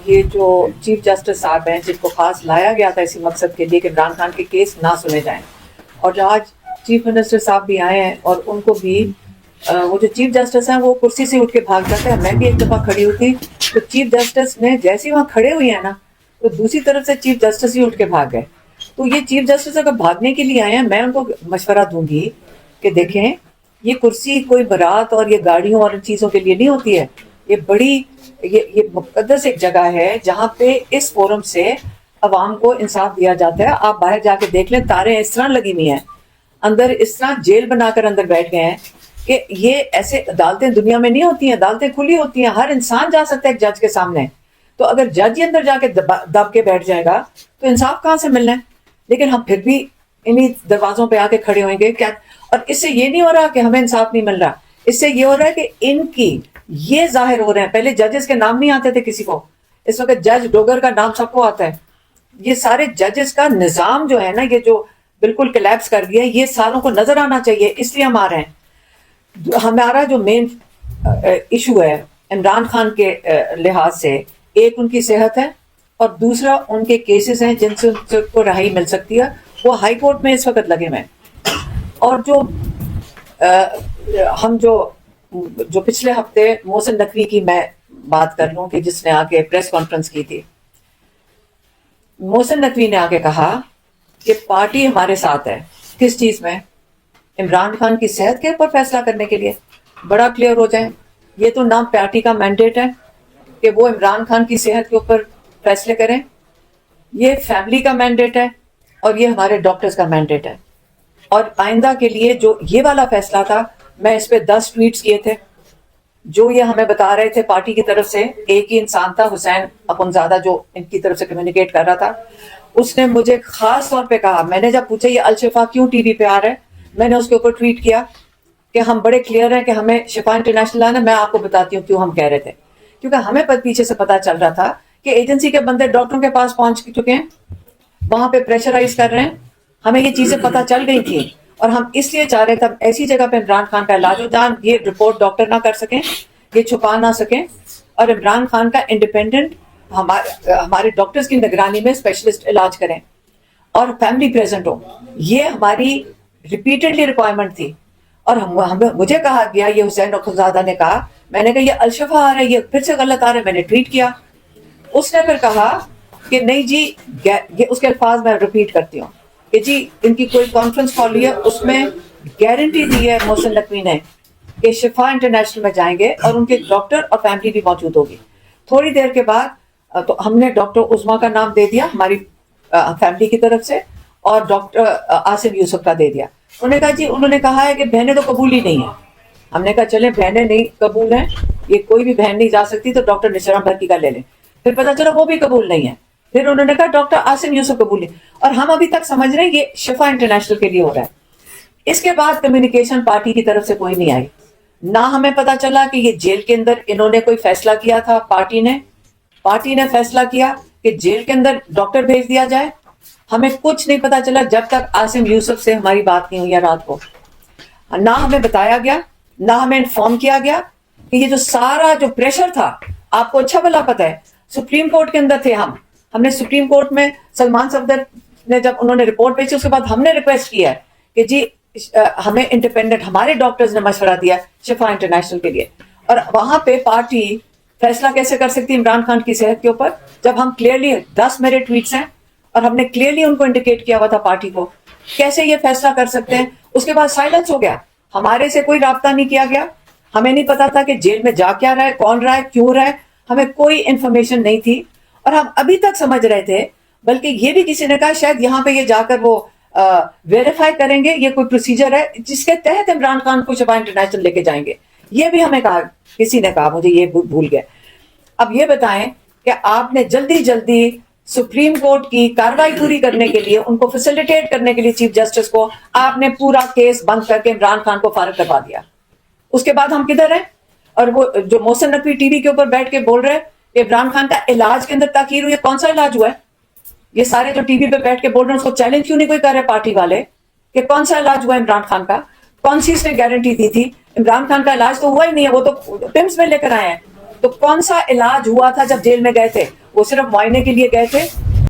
یہ جو chief justice صاحب ہیں جن کو خاص لایا گیا تھا اسی مقصد کے لیے کہ عمران خان کے کیس نہ سنے جائیں، اور آج چیف منسٹر صاحب بھی آئے ہیں اور ان کو بھی وہ جو چیف جسٹس ہیں وہ کرسی سے اٹھ کے بھاگ جاتے ہیں. میں بھی ایک دفعہ کھڑی ہوئی تھی تو چیف جسٹس نے جیسے وہاں کھڑے ہوئے ہیں نا تو دوسری طرف سے چیف جسٹس ہی اٹھ کے بھاگ گئے. تو یہ چیف جسٹس اگر بھاگنے کے لیے آئے ہیں، میں ان کو مشورہ دوں گی کہ دیکھیں یہ کرسی کوئی بارات اور یہ گاڑیوں اور چیزوں کے لیے نہیں ہوتی ہے. یہ بڑی یہ مقدس ایک جگہ ہے جہاں پہ اس فورم سے عوام کو انصاف دیا جاتا ہے. آپ باہر جا کے دیکھ لیں، تاریں اس طرح لگی ہوئی ہیں، اندر اس طرح جیل بنا کر اندر بیٹھ گئے ہیں کہ یہ ایسے عدالتیں دنیا میں نہیں ہوتی ہیں. عدالتیں کھلی ہوتی ہیں، ہر انسان جا سکتا ہے ایک جج کے سامنے. تو اگر جج ہی اندر جا کے دب کے بیٹھ جائے گا تو انصاف کہاں سے ملنا ہے؟ لیکن ہم پھر بھی انہی دروازوں پہ آ کے کھڑے ہوئیں گے کیا. اور اس سے یہ نہیں ہو رہا کہ ہمیں انصاف نہیں مل رہا، اس سے یہ ہو رہا ہے کہ ان کی یہ ظاہر ہو رہے ہیں. پہلے ججز کے نام نہیں آتے تھے کسی کو، اس وقت جج ڈوگر کا نام سب کو آتا ہے. یہ سارے ججز کا نظام جو ہے نا، یہ جو بالکل کلیپس کر گیا، یہ ساروں کو نظر آنا چاہیے. اس لیے ہم آ رہے ہیں. ہمارا جو مین ایشو ہے عمران خان کے لحاظ سے، ایک ان کی صحت ہے اور دوسرا ان کے کیسز ہیں جن سے ان کو رہائی مل سکتی ہے. وہ ہائی کورٹ میں اس وقت لگے ہوئے ہیں. اور جو ہم جو پچھلے ہفتے محسن نقوی کی میں بات کر لوں کہ جس نے آ کے پریس کانفرنس کی تھی، محسن نقوی نے آ کے کہا کہ پارٹی ہمارے ساتھ ہے. کس چیز میں؟ عمران خان کی صحت کے اوپر فیصلہ کرنے کے لیے. بڑا کلیئر ہو جائے، یہ تو نہ پارٹی کا مینڈیٹ ہے کہ وہ عمران خان کی صحت کے اوپر فیصلے کریں، یہ فیملی کا مینڈیٹ ہے اور یہ ہمارے ڈاکٹرز کا مینڈیٹ ہے. اور آئندہ کے لیے جو یہ والا فیصلہ تھا، میں اس پہ 10 ٹویٹس کیے تھے جو یہ ہمیں بتا رہے تھے پارٹی کی طرف سے. ایک ہی انسان تھا، حسین اخنزادہ، جو ان کی طرف سے کمیونیکیٹ کر رہا تھا. اس نے مجھے خاص طور پہ کہا، میں نے جب پوچھا یہ الشفا کیوں ٹی وی پہ آ رہا ہے، میں نے اس کے اوپر ٹویٹ کیا کہ ہم بڑے کلیئر ہیں کہ ہمیں شفا انٹرنیشنل آنا. میں آپ کو بتاتی ہوں کیوں ہم کہہ رہے تھے. کیونکہ ہمیں پیچھے سے پتا چل رہا تھا کہ ایجنسی کے بندے ڈاکٹروں کے پاس پہنچ چکے ہیں، وہاں پہ پریشرائز کر رہے ہیں. ہمیں یہ چیزیں پتا چل گئی تھی اور ہم اس لیے چاہ رہے تھے ایسی جگہ پہ عمران خان کا علاج ہو جہاں یہ رپورٹ ڈاکٹر نہ کر سکیں، یہ چھپا نہ سکیں، اور عمران خان کا انڈیپینڈنٹ ہمارے ڈاکٹرز کی نگرانی میں اسپیشلسٹ علاج کریں اور فیملی پریزنٹ ہو. یہ ہماری ریپیٹڈلی ریکوائرمنٹ تھی. اور مجھے کہا گیا، یہ حسین اخنزادہ نے کہا، میں نے کہا یہ الشفا آ رہا ہے، یہ پھر سے غلط آ رہا ہے. میں نے ٹویٹ کیا. اس نے پھر کہا کہ نہیں جی، یہ اس کے الفاظ میں ریپیٹ کرتی ہوں کہ جی ان کی کوئی کانفرنس کال لی ہے، اس میں گارنٹی دی ہے محسن نقوی نے کہ شفا انٹرنیشنل میں جائیں گے اور ان کے ڈاکٹر اور فیملی بھی موجود ہوگی. تھوڑی دیر کے بعد تو ہم نے ڈاکٹر عظما کا نام دے دیا ہماری فیملی کی طرف سے، اور ڈاکٹر آصف یوسف کا دے دیا. انہوں نے کہا جی، انہوں نے کہا ہے کہ بہنیں تو قبول ہی نہیں ہیں. ہم نے کہا چلیں بہنیں نہیں قبول ہیں، یہ کوئی بھی بہن نہیں جا سکتی، تو ڈاکٹر نشرا بھرتی کا لے لیں. پھر پتا چلا وہ بھی قبول نہیں ہے. پھر انہوں نے کہا ڈاکٹر آصف یوسف قبول ہے. اور ہم ابھی تک سمجھ رہے ہیں یہ شفا انٹرنیشنل کے لیے ہو رہا ہے. اس کے بعد کمیونیکیشن پارٹی کی طرف سے کوئی نہیں آئی. نہ ہمیں پتا چلا کہ یہ جیل کے اندر انہوں نے کوئی فیصلہ کیا تھا. پارٹی نے فیصلہ کیا کہ جیل کے اندر ڈاکٹر بھیج دیا جائے. ہمیں کچھ نہیں پتا چلا جب تک عاصم یوسف سے ہماری بات نہیں ہوئی رات کو. نہ ہمیں بتایا گیا، نہ ہمیں انفارم کیا گیا کہ یہ جو سارا جو پریشر تھا، آپ کو اچھا بھلا پتا ہے سپریم کورٹ کے اندر تھے ہم نے سپریم کورٹ میں سلمان صفدر نے جب انہوں نے رپورٹ بھیجی، اس کے بعد ہم نے ریکویسٹ کیا ہے کہ جی ہمیں انڈیپینڈنٹ، ہمارے ڈاکٹرز نے مشورہ دیا شفا انٹرنیشنل کے لیے. اور وہاں پہ پارٹی فیصلہ کیسے کر سکتی عمران خان کی صحت کے اوپر جب ہم کلیئرلی 10 میرے ٹویٹس ہیں اور ہم نے کلیئرلی ان کو انڈیکیٹ کیا ہوا تھا پارٹی کو، کیسے یہ فیصلہ کر سکتے ہیں؟ اس کے بعد سائلنس ہو گیا. ہمارے سے کوئی رابطہ نہیں کیا گیا. ہمیں نہیں پتا تھا کہ جیل میں جا کیا رہا ہے، کون رہا ہے، کیوں رہا ہے. ہمیں کوئی انفارمیشن نہیں تھی اور ہم ابھی تک سمجھ رہے تھے، بلکہ یہ بھی کسی نے کہا شاید یہاں پہ یہ جا کر وہ ویریفائی کریں گے، یہ کوئی پروسیجر ہے جس کے تحت عمران خان کو شفا انٹرنیشنل لے کے جائیں گے. یہ بھی ہمیں کہا، کسی نے کہا، مجھے یہ بھول گیا. اب یہ بتائیں کہ آپ نے جلدی سپریم کورٹ کی کارروائی پوری کرنے کے لیے، ان کو فیسیلیٹیٹ کرنے کے لیے چیف جسٹس کو، آپ نے پورا کیس بند کر کے عمران خان کو فارغ کروا دیا. اس کے بعد ہم کدھر ہیں؟ اور وہ جو محسن نقوی ٹی وی کے اوپر بیٹھ کے بول رہے ہیں کہ عمران خان کا علاج کے اندر تاخیر ہوئی ہے. کون سا علاج ہوا ہے؟ یہ سارے جو ٹی وی پہ بیٹھ کے بول رہے ہیں اس کو چیلنج کیوں نہیں کوئی کر رہے پارٹی والے کہ کون سا علاج ہوا ہے عمران خان کا؟ کون سی اس نے گارنٹی دی تھی؟ عمران خان کا علاج تو ہوا ہی نہیں ہے، وہ تو پمس میں لے کر آئے ہیں. تو کون سا علاج ہوا تھا جب جیل میں گئے تھے؟ وہ صرف معائنے کے لیے گئے تھے